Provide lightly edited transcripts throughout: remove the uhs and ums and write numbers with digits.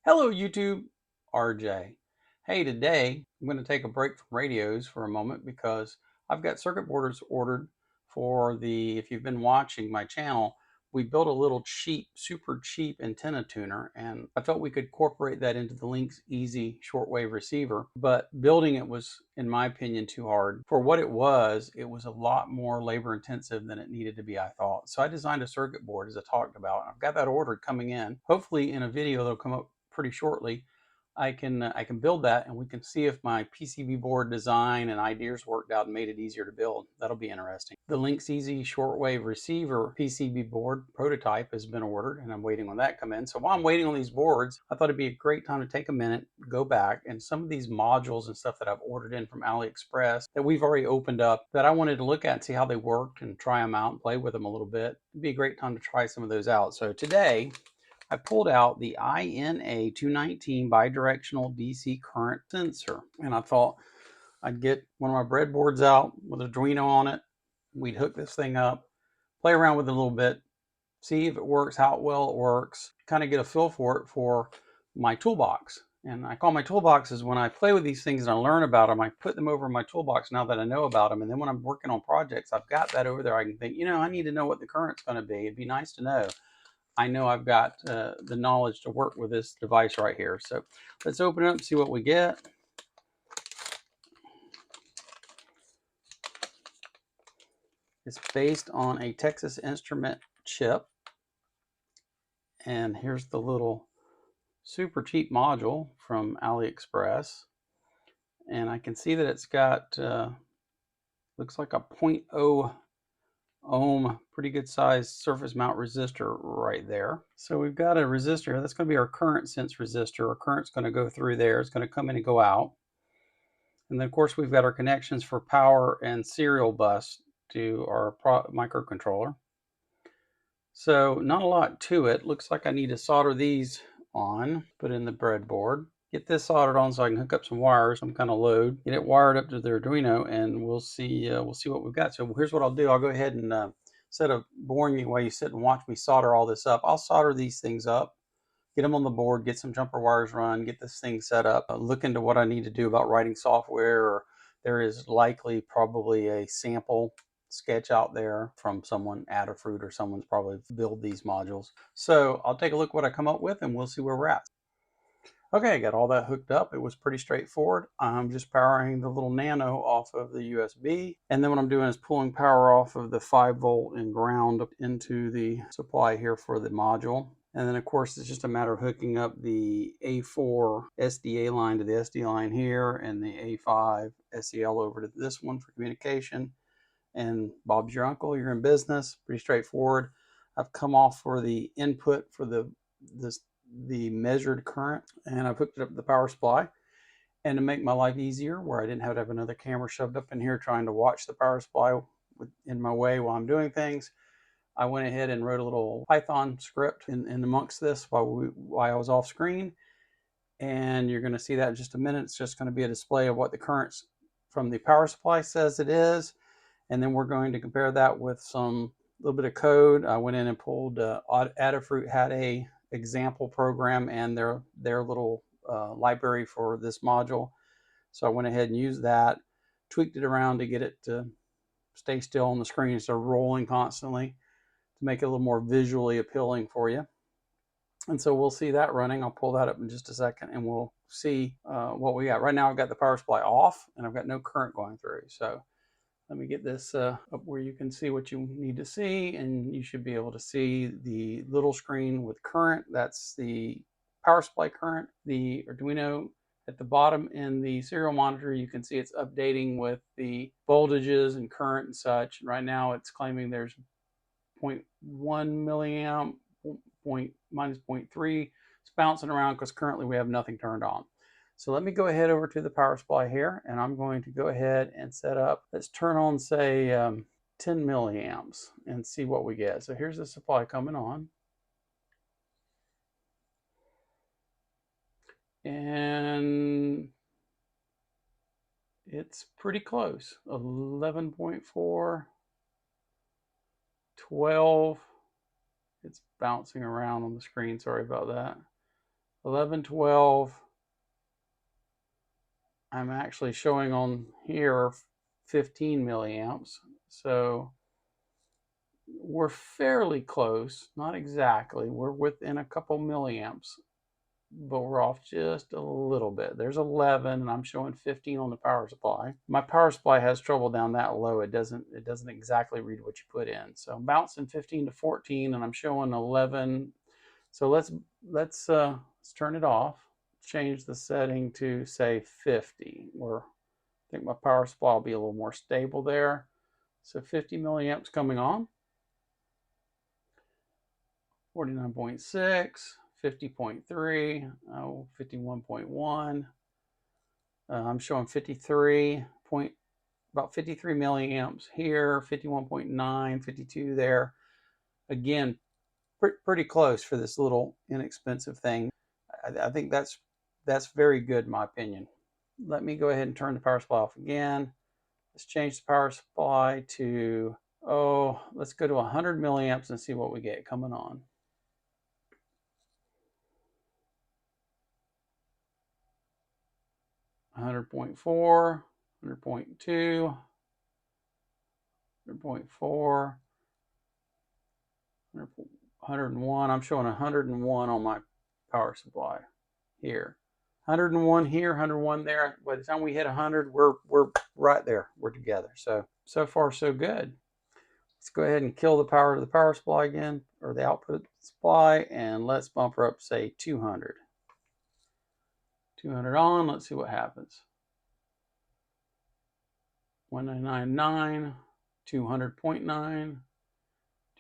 Hello YouTube, RJ. Hey, today I'm going to take a break from radios for a moment because I've got circuit boards ordered for if you've been watching my channel, we built a little cheap, super cheap antenna tuner, and I felt we could incorporate that into the Lynx Easy shortwave receiver, but building it was, in my opinion, too hard. For what it was a lot more labor intensive than it needed to be, I thought. So I designed a circuit board, as I talked about, and I've got that ordered coming in. Hopefully in a video that'll come up pretty shortly, I can build that, and we can see if my PCB board design and ideas worked out and made it easier to build. That'll be interesting. The Lynx Easy shortwave receiver PCB board prototype has been ordered, and I'm waiting on that to come in. So while I'm waiting on these boards, I thought it'd be a great time to take a minute, go back, and some of these modules and stuff that I've ordered in from AliExpress that we've already opened up that I wanted to look at and see how they worked and try them out and play with them a little bit. It'd be a great time to try some of those out. So today I pulled out the INA219 bidirectional DC current sensor, and I thought I'd get one of my breadboards out with an Arduino on it. We'd hook this thing up, play around with it a little bit, see if it works, how well it works, kind of get a feel for it for my toolbox. And I call my toolboxes when I play with these things and I learn about them, I put them over in my toolbox now that I know about them. And then when I'm working on projects, I've got that over there. I can think, I need to know what the current's going to be. It'd be nice to know. I know I've got the knowledge to work with this device right here. So let's open it up and see what we get. It's based on a Texas Instrument chip. And here's the little super cheap module from AliExpress. And I can see that it's got, looks like a 0.0 ohm, pretty good sized surface mount resistor right there. So we've got a resistor. That's going to be our current sense resistor. Our current's going to go through there. It's going to come in and go out. And then of course we've got our connections for power and serial bus to our microcontroller. So not a lot to it. Looks like I need to solder these on, put in the breadboard, get this soldered on so I can hook up some wires, some kind of load, get it wired up to the Arduino, and we'll see what we've got. So here's what I'll do. I'll go ahead and instead of boring you while you sit and watch me solder all this up, I'll solder these things up, get them on the board, get some jumper wires run, get this thing set up, look into what I need to do about writing software, or there is likely probably a sample sketch out there from someone, Adafruit or someone's probably build these modules. So I'll take a look what I come up with and we'll see where we're at. Okay, I got all that hooked up. It was pretty straightforward. I'm just powering the little Nano off of the USB. And then what I'm doing is pulling power off of the 5-volt and ground up into the supply here for the module. And then of course, it's just a matter of hooking up the A4 SDA line to the SD line here and the A5 SEL over to this one for communication. And Bob's your uncle, you're in business. Pretty straightforward. I've come off for the input for the measured current, and I've hooked it up to the power supply. And to make my life easier, where I didn't have to have another camera shoved up in here trying to watch the power supply in my way while I'm doing things, I went ahead and wrote a little Python script in amongst this while I was off screen. And you're going to see that in just a minute. It's just going to be a display of what the currents from the power supply says it is. And then we're going to compare that with some little bit of code. I went in and pulled Adafruit had a example program and their little library for this module. So I went ahead and used that, tweaked it around to get it to stay still on the screen instead of rolling constantly to make it a little more visually appealing for you. And so we'll see that running. I'll pull that up in just a second and we'll see what we got. Right now I've got the power supply off and I've got no current going through. So let me get this up where you can see what you need to see, and you should be able to see the little screen with current. That's the power supply current. The Arduino at the bottom in the serial monitor, you can see it's updating with the voltages and current and such. And right now it's claiming there's 0.1 milliamp, minus 0.3. It's bouncing around because currently we have nothing turned on. So let me go ahead over to the power supply here, and I'm going to go ahead and set up, let's turn on, say, 10 milliamps and see what we get. So here's the supply coming on. And it's pretty close, 11.4, 12. It's bouncing around on the screen, sorry about that. 11, 12. I'm actually showing on here 15 milliamps. So we're fairly close, not exactly. We're within a couple milliamps, but we're off just a little bit. There's 11 and I'm showing 15 on the power supply. My power supply has trouble down that low. It doesn't exactly read what you put in. So I'm bouncing 15 to 14 and I'm showing 11. So let's turn it off. Change the setting to say 50, where I think my power supply will be a little more stable there. So 50 milliamps coming on. 49.6, 50.3, 51.1. I'm showing 53 point, about 53 milliamps here, 51.9, 52 there. Again, pretty close for this little inexpensive thing. I think that's very good in my opinion. Let me go ahead and turn the power supply off again. Let's change the power supply to, let's go to 100 milliamps and see what we get coming on. 100.4, 100.2, 100.4, 101. I'm showing 101 on my power supply here. 101 here, 101 there. By the time we hit 100, we're right there. We're together. So far so good. Let's go ahead and kill the power to the power supply again, or the output supply, and let's bump her up, say 200. 200 on. Let's see what happens. 1999, 200.9,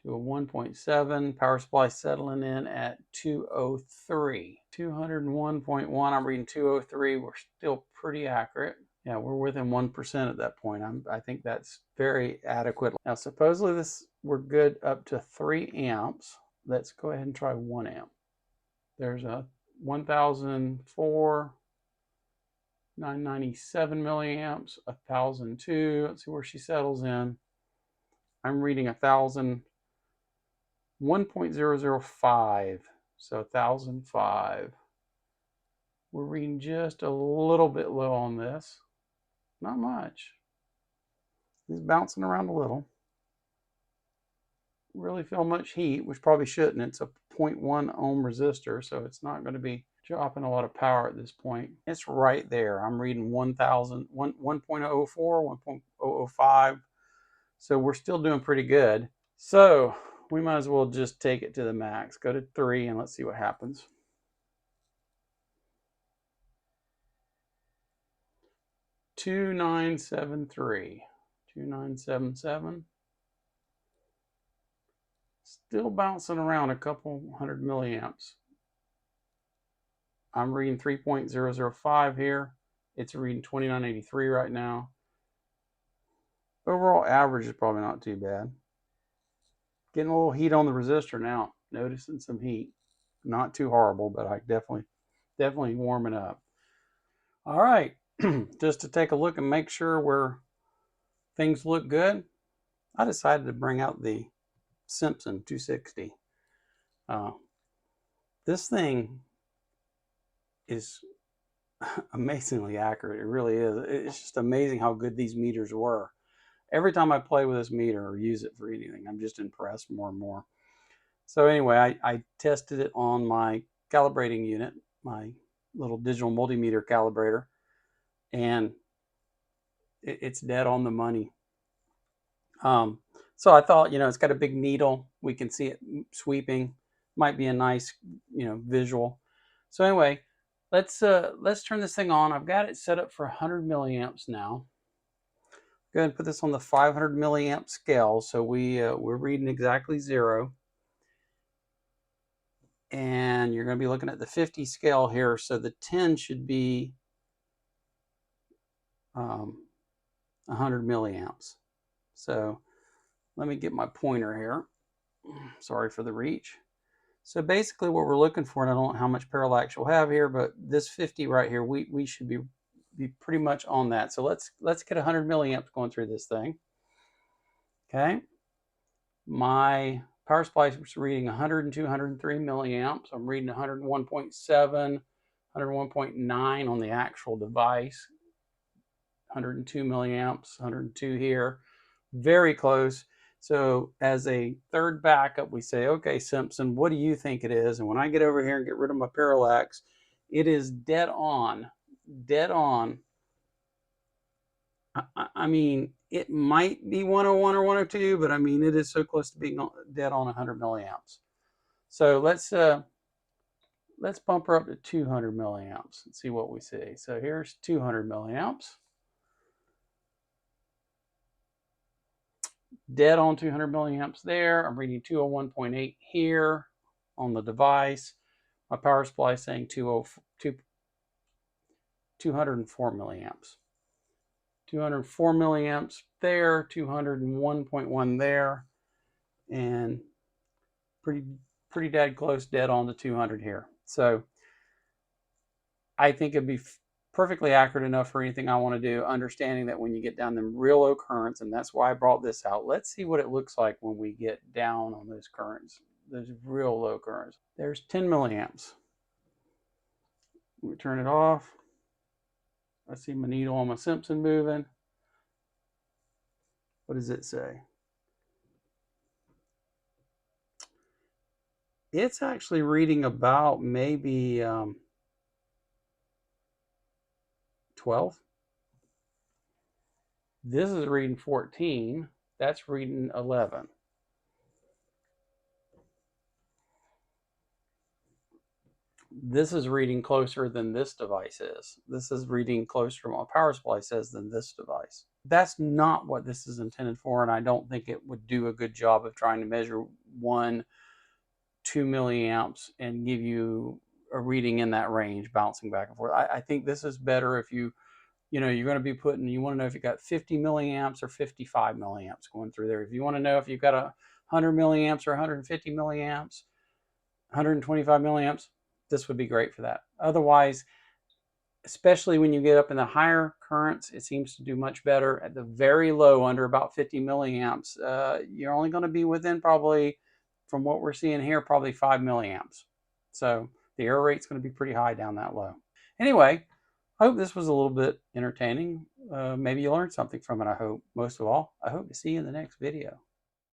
201.7. Power supply settling in at 203. 201.1. I'm reading 203. We're still pretty accurate. Yeah, we're within 1% at that point. I think that's very adequate. Now, supposedly we're good up to 3 amps. Let's go ahead and try 1 amp. There's a 1004, 997 milliamps, 1002. Let's see where she settles in. I'm reading 1,000, 1.005, so 1,005. We're reading just a little bit low on this. Not much. It's bouncing around a little. Really feel much heat, which probably shouldn't. It's a 0.1 ohm resistor, so it's not going to be dropping a lot of power at this point. It's right there. I'm reading 1,000, 1.04, 1.005. So we're still doing pretty good. So we might as well just take it to the max. Go to 3 and let's see what happens. 2973, 2977. Still bouncing around a couple hundred milliamps. I'm reading 3.005 here. It's reading 2983 right now. Overall average is probably not too bad. Getting a little heat on the resistor now. Noticing some heat. Not too horrible, but I definitely warming up. All right, just to take a look and make sure where things look good, I decided to bring out the Simpson 260. This thing is amazingly accurate. It really is. It's just amazing how good these meters were. Every time I play with this meter or use it for anything, I'm just impressed more and more. So anyway, I tested it on my calibrating unit, my little digital multimeter calibrator, and it's dead on the money. So I thought, it's got a big needle. We can see it sweeping. Might be a nice, visual. So anyway, let's turn this thing on. I've got it set up for 100 milliamps now. Go ahead and put this on the 500 milliamp scale. So we're reading exactly 0. And you're going to be looking at the 50 scale here. So the 10 should be 100 milliamps. So let me get my pointer here. Sorry for the reach. So basically what we're looking for, and I don't know how much parallax you'll have here, but this 50 right here, we should be pretty much on that. So let's get 100 milliamps going through this thing. Okay. My Power supply is reading 102, 103 milliamps. I'm reading 101.7, 101.9 on the actual device. 102 milliamps, 102 here, very close. So as a third backup, we say, okay, Simpson, what do you think it is? And when I get over here and get rid of my parallax, it is dead on, dead on. I mean, it might be 101 or 102, but I mean, it is so close to being dead on 100 milliamps. So let's bump her up to 200 milliamps and see what we see. So here's 200 milliamps. Dead on 200 milliamps there. I'm reading 201.8 here on the device. My power supply is saying 204 milliamps. 204 milliamps there, 201.1 there, and pretty dead close, dead on to 200 here. So I think it'd be perfectly accurate enough for anything I want to do, understanding that when you get down them real low currents, and that's why I brought this out. Let's see what it looks like when we get down on those currents, those real low currents. There's 10 milliamps. We turn it off. I see my needle on my Simpson moving. What does it say? It's actually reading about maybe 12. This is reading 14. That's reading 11. This is reading closer than this device is. This is reading closer, my power supply says, than this device. That's not what this is intended for, and I don't think it would do a good job of trying to measure 1, 2 milliamps and give you a reading in that range, bouncing back and forth. I think this is better if you're going to be putting, you want to know if you got 50 milliamps or 55 milliamps going through there. If you want to know if you've got 100 milliamps or 150 milliamps, 125 milliamps, this would be great for that. Otherwise, especially when you get up in the higher currents, it seems to do much better. At the very low, under about 50 milliamps, you're only going to be within probably, from what we're seeing here, probably 5 milliamps. So the error rate's going to be pretty high down that low. Anyway, I hope this was a little bit entertaining. Maybe you learned something from it, I hope. Most of all, I hope to see you in the next video.